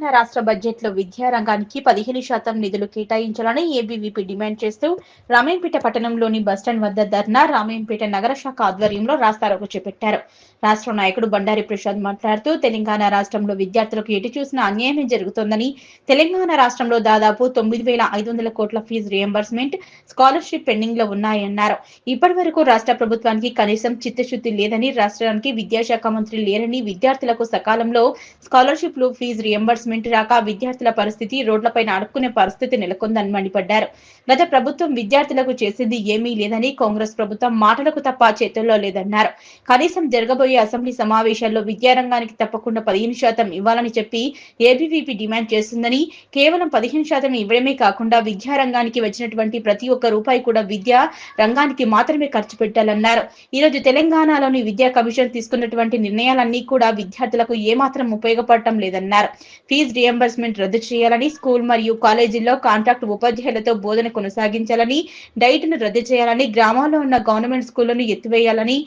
తెలంగాణ రాష్ట్ర బడ్జెట్లో విద్యారంగానికి 15% నిధులు కేటాయించాలని ఏబీవీపీ డిమాండ్ చేస్తూ రామేంపేట పట్టణంలోని బస్టాండ్ వద్ద ధర్నా, రామేంపేట నగర శాఖ ఆధ్వర్యంలో రాస్తారోకో చేపట్టారు. రాష్ట్ర నాయకుడు బండారి ప్రసాద్ మాట్లాడుతూ తెలంగాణ రాష్ట్రంలో విద్యార్థులకు ఎటు చూసినా అన్యాయం జరుగుతోందని, తెలంగాణ రాష్ట్రంలో దాదాపు 9,500 కోట్ల ఫీజు రియంబర్స్మెంట్, స్కాలర్షిప్ పెండింగ్ లో ఉన్నాయన్నారు. ఇప్పటి వరకు రాష్ట్ర ప్రభుత్వానికి కనీసం చిత్తశుద్ధి లేదని, రాష్ట్రానికి విద్యాశాఖ మంత్రి లేరని, విద్యార్థులకు సకాలంలో స్కాలర్షిప్లు, ఫీజు రియంబర్స్మెంట్ రాక విద్యార్థుల పరిస్థితి రోడ్లపైన అడుక్కునే పరిస్థితి నెలకొందని మండిపడ్డారు. గత ప్రభుత్వం విద్యార్థులకు చేసింది ఏమీ లేదని, కాంగ్రెస్ ప్రభుత్వం మాటలకు తప్ప చేతుల్లో లేదన్నారు. కనీసం జరగబోయే అసెంబ్లీ సమావేశాల్లో విద్యారంగానికి తప్పకుండా 15% ఇవ్వాలని చెప్పి ఏబీవీపీ డిమాండ్ చేస్తుందని, కేవలం 15% ఇవ్వడమే కాకుండా విద్యారంగానికి వచ్చినటువంటి ప్రతి ఒక్క రూపాయి కూడా విద్యా రంగానికి మాత్రమే ఖర్చు పెట్టాలన్నారు. ఈరోజు తెలంగాణలోని విద్యా కమిషన్ తీసుకున్నటువంటి నిర్ణయాలన్నీ కూడా విద్యార్థులకు ఏమాత్రం ఉపయోగపడటం లేదన్నారు. ఫీజు రియంబర్స్మెంట్ రద్దు చేయాలని, స్కూల్ మరియు కాలేజీల్లో కాంట్రాక్ట్ ఉపాధ్యాయులతో బోధన కొనసాగించాలని, డైట్ను రద్దు చేయాలని, గ్రామాల్లో ఉన్న గవర్నమెంట్ స్కూళ్లను ఎత్తివేయాలని,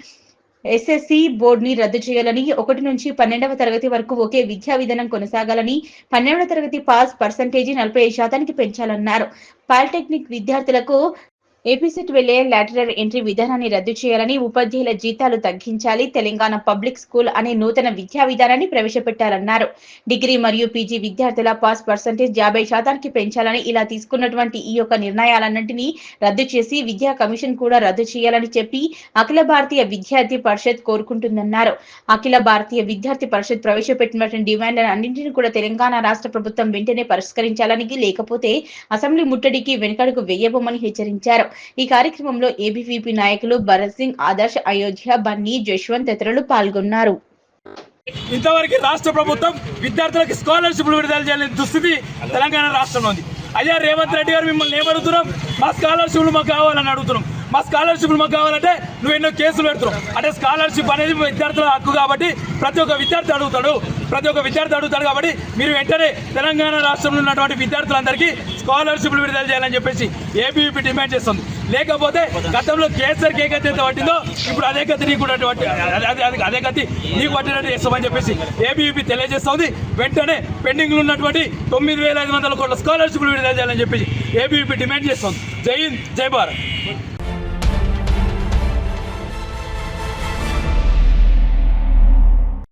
ఎస్ఎస్సి బోర్డుని రద్దు చేయాలని, 1 నుంచి 12వ తరగతి వరకు ఒకే విద్యా విధానం కొనసాగాలని, 12వ తరగతి పాస్ పర్సంటేజీ 45% పెంచాలన్నారు. పాలిటెక్నిక్ విద్యార్థులకు ఏపీసెట్ వెళ్లే లాటరల్ ఎంట్రీ విధానాన్ని రద్దు చేయాలని, ఉపాధ్యాయుల జీతాలు తగ్గించాలి, తెలంగాణ పబ్లిక్ స్కూల్ అనే నూతన విద్యా విధానాన్ని ప్రవేశపెట్టాలన్నారు. డిగ్రీ మరియు పీజీ విద్యార్థుల పాస్ పర్సంటేజ్ 50% పెంచాలని, ఇలా తీసుకున్నటువంటి ఈ యొక్క నిర్ణయాలన్నింటినీ రద్దు చేసి విద్యా కమిషన్ కూడా రద్దు చేయాలని చెప్పి అఖిల భారతీయ విద్యార్థి పరిషత్ కోరుకుంటుందన్నారు. అఖిల భారతీయ విద్యార్థి పరిషత్ ప్రవేశపెట్టినటువంటి డిమాండ్లను అన్నింటినీ కూడా తెలంగాణ రాష్ట్ర ప్రభుత్వం వెంటనే పరిష్కరించాలని, లేకపోతే అసెంబ్లీ ముట్టడికి వెనుకడుగు వేయబోమని హెచ్చరించారు. ఈ కార్యక్రమంలో ఏబీవీపీ నాయకులు భరత్ సింగ్, ఆదర్శ్, అయోధ్య, బన్నీ, జశ్వంత్ తదితరులు పాల్గొన్నారు. ఇంతవరకు రాష్ట్ర ప్రభుత్వం విద్యార్థులకు స్కాలర్షిప్లు విడుదల చేయాలని దుస్థితి తెలంగాణ రాష్ట్రంలో ఉంది. అయ్యా రేవంత్ రెడ్డి గారు, మిమ్మల్ని ఏమడుగుతున్నాం? మా స్కాలర్షిప్లు మాకు కావాలని అడుగుతున్నాం. మా స్కాలర్షిప్లు మాకు కావాలంటే నువ్వు ఎన్నో కేసులు పెడుతున్నావు. అంటే స్కాలర్షిప్ అనేది విద్యార్థుల హక్కు కాబట్టి ప్రతి ఒక్క విద్యార్థి అడుగుతాడు కాబట్టి మీరు వెంటనే తెలంగాణ రాష్ట్రంలో ఉన్నటువంటి విద్యార్థులందరికీ స్కాలర్షిప్లు విడుదల చేయాలని చెప్పేసి ఏబీవీపీ డిమాండ్ చేస్తుంది. లేకపోతే గతంలో కేసీఆర్ ఏ గతి ఎంత పట్టిందో ఇప్పుడు అదే గతి నీకు అదే గతి నీకు పట్టినట్టు చేస్తామని చెప్పేసి ఏబీవీపీ తెలియజేస్తుంది. వెంటనే పెండింగ్లో ఉన్నటువంటి 9,500 కోట్ల స్కాలర్షిప్లు విడుదల చేయాలని చెప్పేసి ఏబీవీపీ డిమాండ్ చేస్తుంది. జై హింద్, జై భారత్.